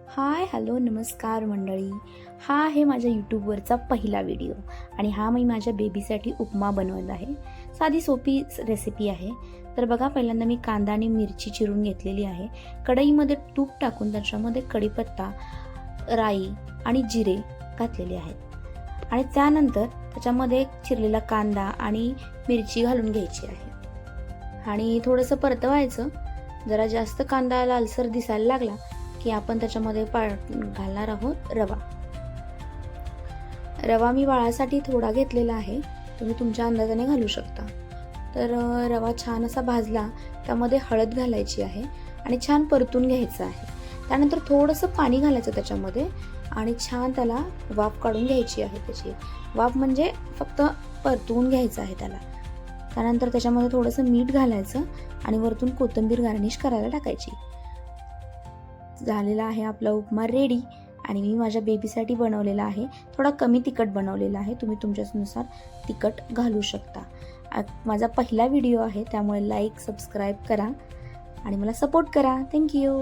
Hi hello नमस्कार मंडळी. हा आहे माझ्या यूट्यूबवरचा पहिला व्हिडिओ आणि हा मी माझ्या बेबीसाठी उपमा बनवला आहे. साधी सोपी रेसिपी आहे. तर बघा, पहिल्यांदा मी कांदा आणि मिरची चिरून घेतलेली आहे. कढईमध्ये तूप टाकून त्याच्यामध्ये कढीपत्ता, राई आणि जिरे घातलेले आहेत आणि त्यानंतर त्याच्यामध्ये चिरलेला कांदा आणि मिरची घालून घ्यायची आहे आणि थोडंसं परतवायचं. जरा जास्त कांदा लालसर दिसायला लागला की आपण त्याच्यामध्ये घालणार आहोत रवा मी बाळासाठी थोडा घेतलेला आहे, तुम्ही तुमच्या अंदाजाने घालू शकता. तर रवा छान असा भाजला, त्यामध्ये हळद घालायची आहे आणि छान परतून घ्यायचं आहे. त्यानंतर थोडंसं पाणी घालायचं त्याच्यामध्ये आणि छान त्याला वाफ काढून घ्यायची आहे. त्याची वाफ म्हणजे फक्त परतवून घ्यायचं आहे त्याला. त्यानंतर त्याच्यामध्ये थोडंसं मीठ घालायचं आणि वरतून कोथिंबीर गार्निश करायला टाकायची. झालेला आहे आपला उपमा रेडी आणि मी माझ्या बेबीसाठी बनवलेला आहे. थोडा कमी तिखट बनवलेला आहे, तुम्ही तुमच्यानुसार तिखट घालू शकता. माझा पहिला व्हिडिओ आहे, त्यामुळे लाईक सबस्क्राईब करा आणि मला सपोर्ट करा. थँक्यू.